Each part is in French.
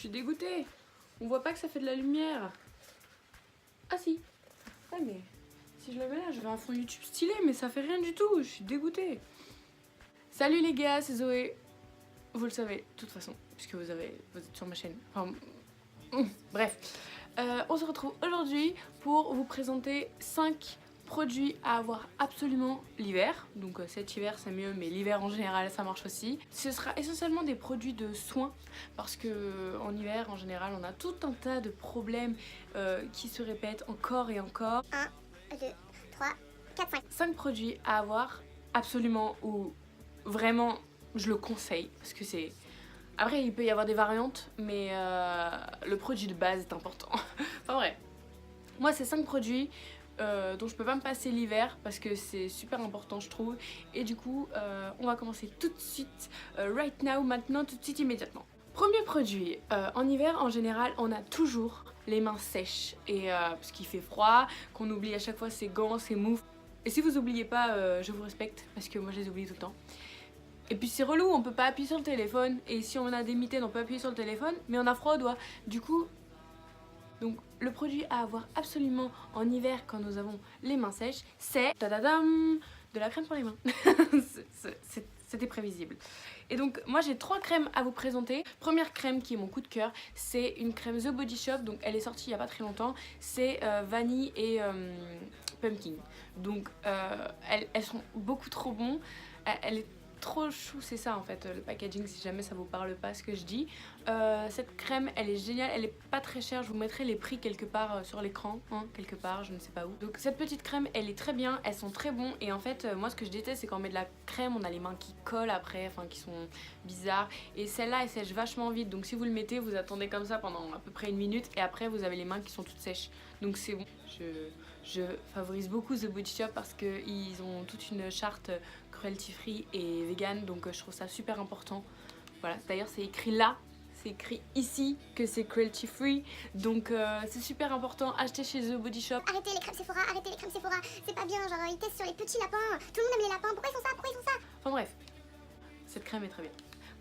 suis dégoûtée. On voit pas que ça fait de la lumière. Ah si. Ouais mais si je le mets là, j'aurai un fond YouTube stylé, mais ça fait rien du tout. Je suis dégoûtée. Salut les gars, c'est Zoé. Vous le savez, de toute façon, puisque vous êtes sur ma chaîne. Enfin, bref. On se retrouve aujourd'hui pour vous présenter 5 produits à avoir absolument l'hiver. Donc cet hiver c'est mieux, mais l'hiver en général ça marche aussi. Ce sera essentiellement des produits de soins parce que en hiver en général on a tout un tas de problèmes qui se répètent encore et encore. 1, 2, 3, 4, 5. 5 produits à avoir absolument ou vraiment je le conseille parce que c'est... Après il peut y avoir des variantes mais le produit de base est important. Enfin vrai. Moi c'est 5 produits dont je peux pas me passer l'hiver parce que c'est super important je trouve. Et du coup on va commencer tout de suite, right now, maintenant, tout de suite, immédiatement. Premier produit, en hiver en général on a toujours les mains sèches et parce qu'il fait froid, qu'on oublie à chaque fois ses gants, ses moufles. Et si vous oubliez pas, je vous respecte parce que moi je les oublie tout le temps. Et puis c'est relou, on peut pas appuyer sur le téléphone. Et si on a des mitaines, on peut appuyer sur le téléphone, mais on a froid aux doigts. Du coup, donc le produit à avoir absolument en hiver quand nous avons les mains sèches, c'est tadadam, de la crème pour les mains. C'était prévisible. Et donc moi j'ai 3 crèmes à vous présenter. Première crème qui est mon coup de cœur, c'est une crème The Body Shop. Donc elle est sortie il n'y a pas très longtemps. C'est vanille et pumpkin. Donc elles sont beaucoup trop bonnes. Elle est trop chou, c'est ça en fait le packaging, si jamais ça vous parle pas ce que je dis. Cette crème elle est géniale, elle est pas très chère, je vous mettrai les prix quelque part sur l'écran, hein, quelque part, je ne sais pas où. Donc cette petite crème elle est très bien, elles sont très bons. Et en fait moi ce que je déteste c'est quand on met de la crème, on a les mains qui collent après, enfin qui sont bizarres. Et celle-là elle sèche vachement vite, donc si vous le mettez vous attendez comme ça pendant à peu près 1 minute et après vous avez les mains qui sont toutes sèches. Donc c'est bon, je favorise beaucoup The Body Shop parce qu'ils ont toute une charte cruelty free et vegan, donc je trouve ça super important. Voilà, d'ailleurs c'est écrit là, c'est écrit ici que c'est cruelty free, donc c'est super important. Achetez chez The Body Shop. Arrêtez les crèmes Sephora, arrêtez les crèmes Sephora. C'est pas bien, genre ils testent sur les petits lapins. Tout le monde aime les lapins, pourquoi ils font ça, pourquoi ils font ça? Enfin bref, cette crème est très bien.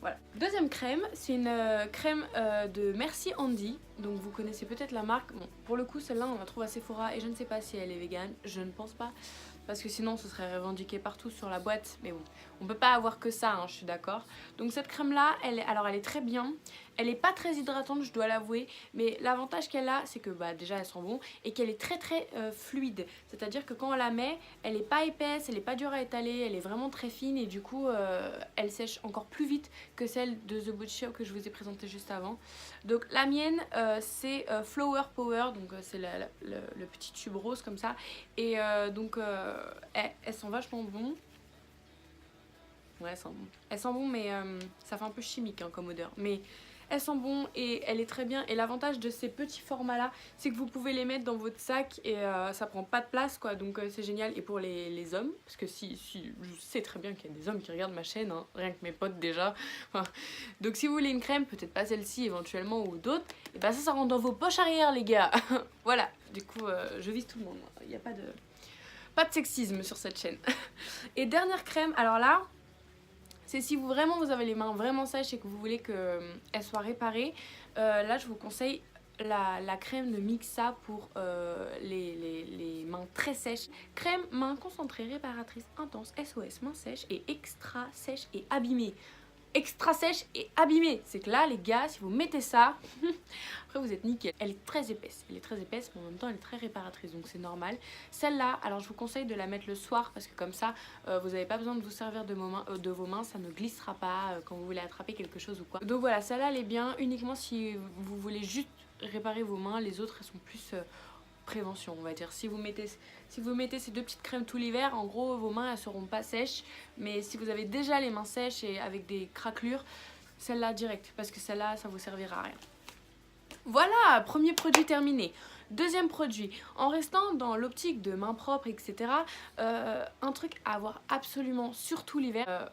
Voilà. Deuxième crème, c'est une crème de Merci Andy. Donc vous connaissez peut-être la marque. Bon, pour le coup celle-là on la trouve à Sephora et je ne sais pas si elle est vegan, je ne pense pas. Parce que sinon ce serait revendiqué partout sur la boîte. Mais bon, on peut pas avoir que ça, hein, je suis d'accord. Donc cette crème là, elle est très bien. Elle est pas très hydratante, je dois l'avouer. Mais l'avantage qu'elle a, c'est que bah, déjà elle sent bon. Et qu'elle est très fluide. C'est-à-dire que quand on la met, elle est pas épaisse, elle est pas dure à étaler. Elle est vraiment très fine et du coup elle sèche encore plus vite que celle de The Body Shop que je vous ai présentée juste avant. Donc la mienne c'est Flower Power. Donc c'est le petit tube rose comme ça. Et donc elles sont vachement bonnes. Ouais, elles sentent bon mais ça fait un peu chimique hein, comme odeur. Mais elles sont bonnes et elle est très bien. Et l'avantage de ces petits formats là, c'est que vous pouvez les mettre dans votre sac et ça prend pas de place quoi. Donc c'est génial. Et pour les hommes, parce que si je sais très bien qu'il y a des hommes qui regardent ma chaîne, hein, rien que mes potes déjà. Enfin, donc si vous voulez une crème, peut-être pas celle-ci éventuellement ou d'autres, et ben ça rentre dans vos poches arrière les gars. Voilà, du coup je vise tout le monde. Il n'y a pas de sexisme sur cette chaîne. Et dernière crème, alors là, c'est si vous avez les mains vraiment sèches et que vous voulez qu'elles soient réparées, là je vous conseille la crème de Mixa pour les mains très sèches. Crème main concentrée, réparatrice, intense, SOS, main sèche et extra sèche et abîmée. Extra sèche et abîmée. C'est que là les gars, si vous mettez ça, après vous êtes nickel. Elle est très épaisse, mais en même temps elle est très réparatrice, donc c'est normal. Celle-là, alors je vous conseille de la mettre le soir parce que comme ça vous n'avez pas besoin de vous servir de vos mains, ça ne glissera pas quand vous voulez attraper quelque chose ou quoi. Donc voilà, celle-là elle est bien uniquement si vous voulez juste réparer vos mains. Les autres elles sont plus prévention on va dire. Si vous mettez ces 2 petites crèmes tout l'hiver, en gros vos mains elles seront pas sèches. Mais si vous avez déjà les mains sèches et avec des craquelures, celle-là direct, parce que celle-là ça vous servira à rien. Voilà, premier produit terminé. Deuxième produit, en restant dans l'optique de main propre etc, un truc à avoir absolument surtout l'hiver.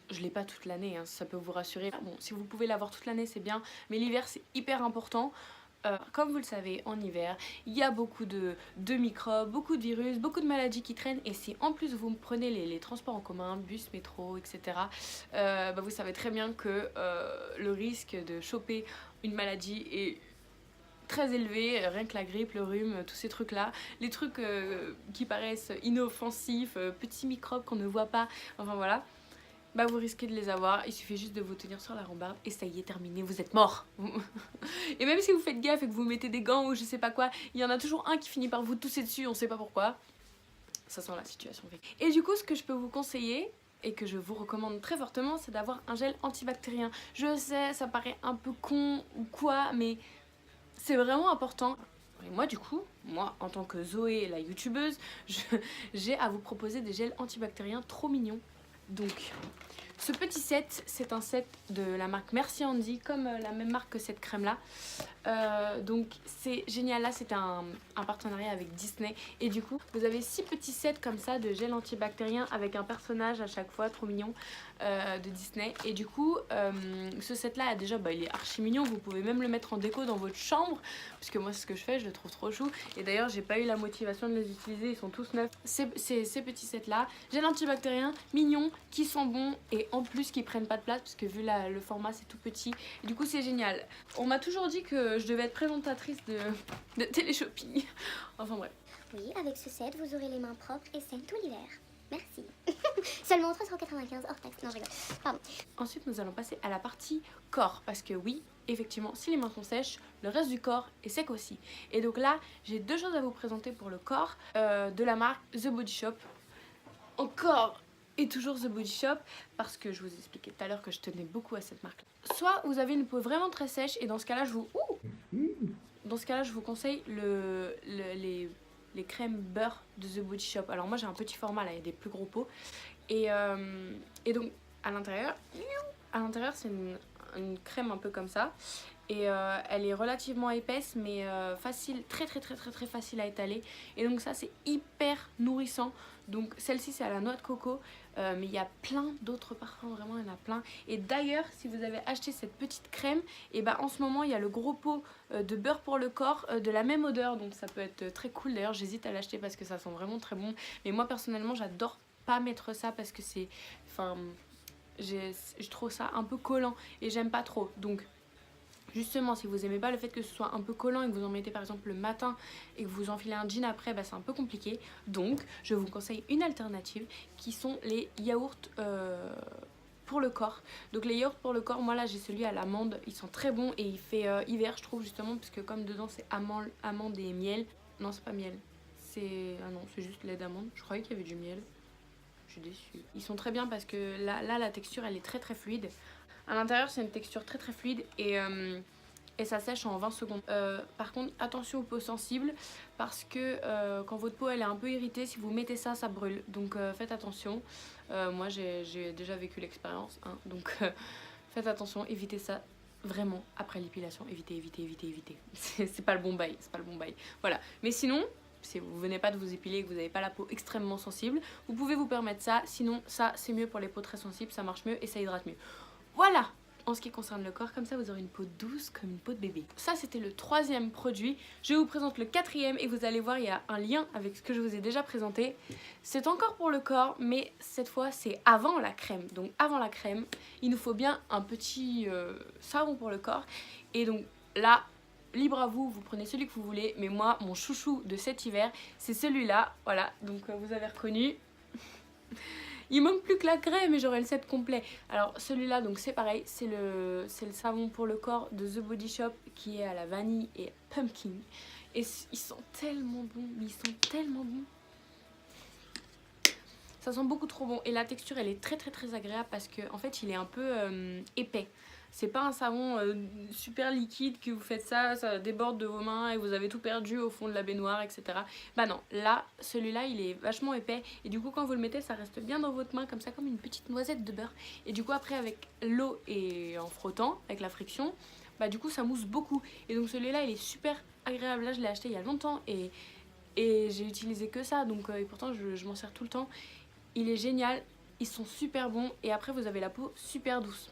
Je l'ai pas toute l'année, hein, ça peut vous rassurer. Bon, si vous pouvez l'avoir toute l'année c'est bien, mais l'hiver c'est hyper important. Comme vous le savez, en hiver, il y a beaucoup de microbes, beaucoup de virus, beaucoup de maladies qui traînent. Et si en plus vous prenez les transports en commun, bus, métro, etc., vous savez très bien que le risque de choper une maladie est très élevé, rien que la grippe, le rhume, tous ces trucs-là. Les trucs qui paraissent inoffensifs, petits microbes qu'on ne voit pas, enfin voilà. Vous risquez de les avoir, il suffit juste de vous tenir sur la rambarde et ça y est, terminé, vous êtes mort. Et même si vous faites gaffe et que vous mettez des gants ou je sais pas quoi, il y en a toujours un qui finit par vous tousser dessus, on sait pas pourquoi. Ça sent la situation. Et du coup, ce que je peux vous conseiller, et que je vous recommande très fortement, c'est d'avoir un gel antibactérien. Je sais, ça paraît un peu con ou quoi, mais c'est vraiment important. Et moi du coup, en tant que Zoé, la youtubeuse, j'ai à vous proposer des gels antibactériens trop mignons. Donc, ce petit set, c'est un set de la marque Merci Handy, comme la même marque que cette crème là. Donc c'est génial, là c'était un partenariat avec Disney. Et du coup, vous avez 6 petits sets comme ça de gel antibactérien avec un personnage à chaque fois, trop mignon, de Disney. Et du coup, ce set là, déjà, il est archi mignon. Vous pouvez même le mettre en déco dans votre chambre, parce que moi c'est ce que je fais, je le trouve trop chou. Et d'ailleurs, j'ai pas eu la motivation de les utiliser, ils sont tous neufs. Ces petits sets là, gel antibactérien, mignon, qui sont bons et en plus qui prennent pas de place, parce que vu le format c'est tout petit. Et du coup c'est génial. On m'a toujours dit que je devais être présentatrice de télé-shopping. Enfin bref. Oui, avec ce set, vous aurez les mains propres et saines tout l'hiver. Merci. Seulement 3,95 hors taxe. Non, je rigole. Pardon. Ensuite, nous allons passer à la partie corps. Parce que oui, effectivement, si les mains sont sèches, le reste du corps est sec aussi. Et donc là, j'ai 2 choses à vous présenter pour le corps de la marque The Body Shop. Encore et toujours The Body Shop, parce que je vous expliquais tout à l'heure que je tenais beaucoup à cette marque. Soit vous avez une peau vraiment très sèche, et dans ce cas-là, je vous conseille les crèmes beurre de The Body Shop. Alors moi j'ai un petit format là, il y a des plus gros pots. Et donc à l'intérieur c'est une crème un peu comme ça. Et elle est relativement épaisse mais facile, très facile à étaler. Et donc ça c'est hyper nourrissant. Donc celle-ci c'est à la noix de coco, mais il y a plein d'autres parfums, vraiment il y en a plein. Et d'ailleurs si vous avez acheté cette petite crème, et en ce moment il y a le gros pot de beurre pour le corps de la même odeur, donc ça peut être très cool. D'ailleurs j'hésite à l'acheter parce que ça sent vraiment très bon, mais moi personnellement j'adore pas mettre ça parce que c'est, je trouve ça un peu collant et j'aime pas trop. Donc justement, si vous aimez pas le fait que ce soit un peu collant et que vous en mettez par exemple le matin et que vous enfilez un jean après, c'est un peu compliqué. Donc, je vous conseille une alternative qui sont les yaourts pour le corps. Donc les yaourts pour le corps, moi là j'ai celui à l'amande, ils sont très bons et il fait hiver je trouve justement parce que comme dedans c'est amande et miel. Non, c'est pas miel. Ah non, c'est juste lait d'amande. Je croyais qu'il y avait du miel. Je suis déçue. Ils sont très bien parce que là la texture elle est très fluide. À l'intérieur c'est une texture très fluide et ça sèche en 20 secondes. Par contre attention aux peaux sensibles parce que quand votre peau elle est un peu irritée, si vous mettez ça, ça brûle. Donc faites attention. Moi j'ai déjà vécu l'expérience, hein, donc faites attention, évitez ça. Vraiment, après l'épilation, évitez. C'est pas le bon bail, Voilà, mais sinon, si vous venez pas de vous épiler et que vous n'avez pas la peau extrêmement sensible, vous pouvez vous permettre ça. Sinon, ça c'est mieux pour les peaux très sensibles, ça marche mieux et ça hydrate mieux. Voilà en ce qui concerne le corps, comme ça vous aurez une peau douce comme une peau de bébé. Ça c'était le 3e produit, je vous présente le 4e et vous allez voir il y a un lien avec ce que je vous ai déjà présenté. C'est encore pour le corps mais cette fois c'est avant la crème. Donc avant la crème, il nous faut bien un petit savon pour le corps. Et donc là, libre à vous, vous prenez celui que vous voulez, mais moi mon chouchou de cet hiver c'est celui-là. Voilà, donc vous avez reconnu. Il manque plus que la crème et j'aurai le set complet. Alors celui-là donc c'est pareil, c'est le savon pour le corps de The Body Shop qui est à la vanille et pumpkin. Et ils sont tellement bons, Ça sent beaucoup trop bon et la texture elle est très agréable parce que en fait il est un peu épais. C'est pas un savon super liquide que vous faites ça déborde de vos mains et vous avez tout perdu au fond de la baignoire, etc. Bah non, là, celui-là, il est vachement épais. Et du coup, quand vous le mettez, ça reste bien dans votre main, comme ça, comme une petite noisette de beurre. Et du coup, après, avec l'eau et en frottant, avec la friction, bah du coup, ça mousse beaucoup. Et donc celui-là, il est super agréable. Là, je l'ai acheté il y a longtemps et j'ai utilisé que ça. Donc, et pourtant, je m'en sers tout le temps. Il est génial, ils sont super bons. Et après, vous avez la peau super douce.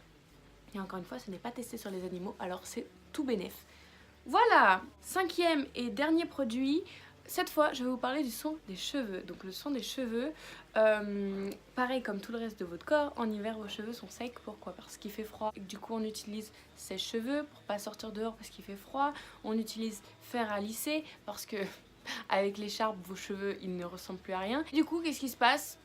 Et encore une fois, ce n'est pas testé sur les animaux, alors c'est tout bénef. Voilà, cinquième et dernier produit. Cette fois, je vais vous parler du soin des cheveux. Donc le soin des cheveux, pareil comme tout le reste de votre corps, en hiver vos cheveux sont secs. Pourquoi? Parce qu'il fait froid. Du coup on utilise sèche-cheveux pour pas sortir dehors parce qu'il fait froid. On utilise fer à lisser parce que avec l'écharpe vos cheveux ils ne ressemblent plus à rien. Du coup qu'est-ce qui se passe?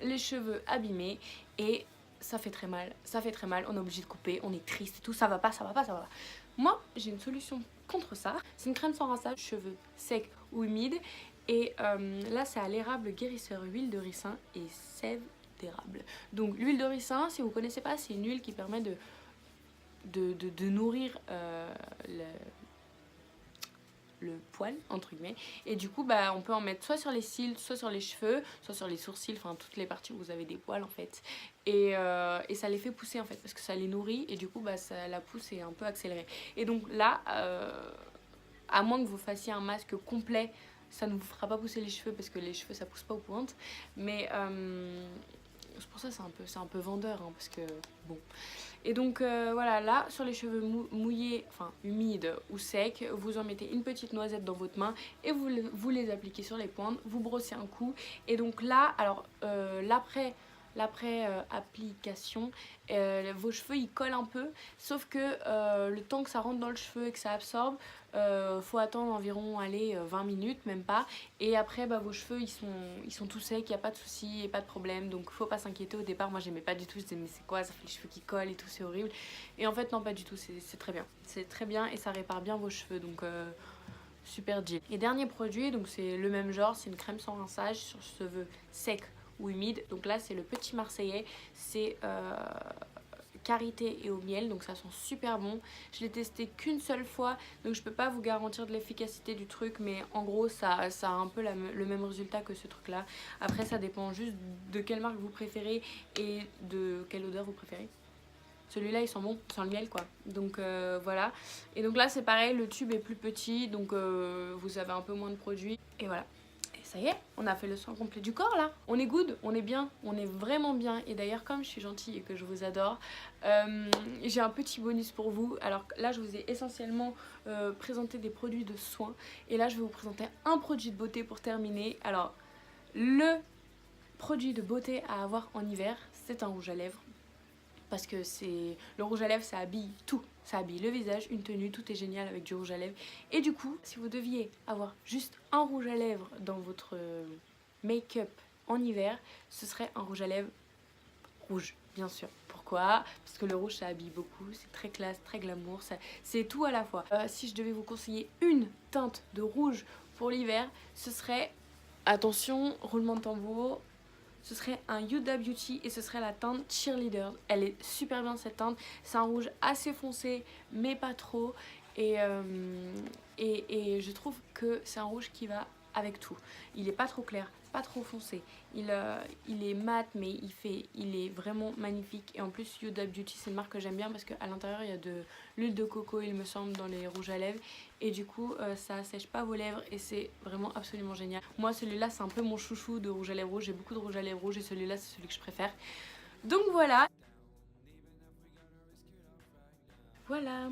Les cheveux abîmés et ça fait très mal. Ça fait très mal, on est obligé de couper, on est triste et tout, ça va pas, ça va pas, ça va pas. Moi, j'ai une solution contre ça. C'est une crème sans rinçage, cheveux secs ou humides. Et là, c'est à l'érable guérisseur, huile de ricin et sève d'érable. Donc, l'huile de ricin, si vous ne connaissez pas, c'est une huile qui permet de nourrir le poil entre guillemets, et du coup bah on peut en mettre soit sur les cils, soit sur les cheveux, soit sur les sourcils, enfin toutes les parties où vous avez des poils en fait, et ça les fait pousser en fait parce que ça les nourrit et du coup bah ça, la pousse est un peu accélérée. Et donc là à moins que vous fassiez un masque complet, ça ne vous fera pas pousser les cheveux parce que les cheveux ça pousse pas aux pointes, mais c'est pour ça c'est un peu vendeur hein, parce que bon. Et donc voilà, là sur les cheveux mouillés, enfin humides ou secs, vous en mettez une petite noisette dans votre main et vous les appliquez sur les pointes, vous brossez un coup. Et donc là, alors l'après application, vos cheveux ils collent un peu, sauf que le temps que ça rentre dans le cheveu et que ça absorbe, faut attendre environ 20 minutes, même pas. Et après bah, vos cheveux ils sont tout secs, il n'y a pas de souci et pas de problème, donc faut pas s'inquiéter. Au départ moi j'aimais pas du tout, je disais mais c'est quoi, ça fait les cheveux qui collent et tout, c'est horrible. Et en fait non, pas du tout, c'est très bien, c'est très bien et ça répare bien vos cheveux, donc super deal. Et dernier produit, donc c'est le même genre, c'est une crème sans rinçage sur cheveux secs ou humides. Donc là c'est le Petit Marseillais, c'est karité et au miel, donc ça sent super bon. Je l'ai testé qu'une seule fois, donc je peux pas vous garantir de l'efficacité du truc, mais en gros ça a un peu le même résultat que ce truc là. Après ça dépend juste de quelle marque vous préférez et de quelle odeur vous préférez. Celui-là il sent bon, il sent le miel quoi. Donc voilà. Et donc là c'est pareil, le tube est plus petit, donc vous avez un peu moins de produits. Et voilà. Et ça y est, on a fait le soin complet du corps là. On est good, on est bien, on est vraiment bien. Et d'ailleurs comme je suis gentille et que je vous adore, j'ai un petit bonus pour vous. Alors là je vous ai essentiellement présenté des produits de soins. Et là je vais vous présenter un produit de beauté pour terminer. Alors le produit de beauté à avoir en hiver, c'est un rouge à lèvres. Parce que c'est le rouge à lèvres, ça habille tout. Ça habille le visage, une tenue, tout est génial avec du rouge à lèvres. Et du coup, si vous deviez avoir juste un rouge à lèvres dans votre make-up en hiver, ce serait un rouge à lèvres rouge, bien sûr. Pourquoi? Parce que le rouge, ça habille beaucoup, c'est très classe, très glamour, c'est tout à la fois. Si je devais vous conseiller une teinte de rouge pour l'hiver, ce serait, attention, roulement de tambour, ce serait un Huda Beauty et ce serait la teinte Cheerleader. Elle est super bien cette teinte, c'est un rouge assez foncé mais pas trop, et je trouve que c'est un rouge qui va avec tout. Il est pas trop clair, pas trop foncé, il est mat mais il est vraiment magnifique. Et en plus Huda Beauty c'est une marque que j'aime bien parce qu'à l'intérieur il y a de l'huile de coco il me semble dans les rouges à lèvres, et du coup ça assèche pas vos lèvres et c'est vraiment absolument génial. Moi celui-là c'est un peu mon chouchou de rouge à lèvres rouge, j'ai beaucoup de rouge à lèvres rouge et celui-là c'est celui que je préfère. Donc voilà. Voilà,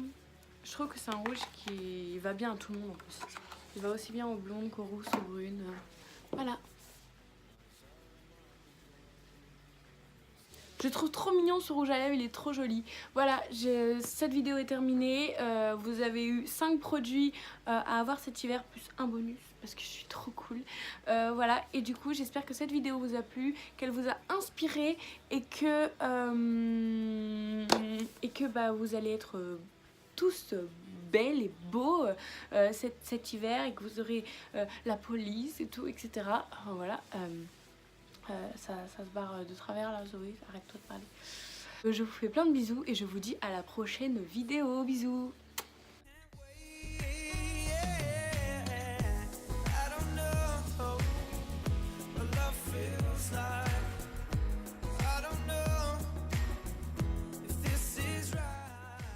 je trouve que c'est un rouge qui va bien à tout le monde en plus. Il va aussi bien aux blondes qu'aux rousses, aux brunes. Voilà. Je trouve trop mignon ce rouge à lèvres, il est trop joli. Voilà, cette vidéo est terminée. Vous avez eu 5 produits à avoir cet hiver, plus un bonus, parce que je suis trop cool. Voilà, et du coup, j'espère que cette vidéo vous a plu, qu'elle vous a inspiré, et que bah, vous allez être tous belles et beaux cet hiver, et que vous aurez la police et tout, etc. Voilà. Ça se barre de travers là, Zoé, arrête-toi de parler. Je vous fais plein de bisous et je vous dis à la prochaine vidéo. Bisous.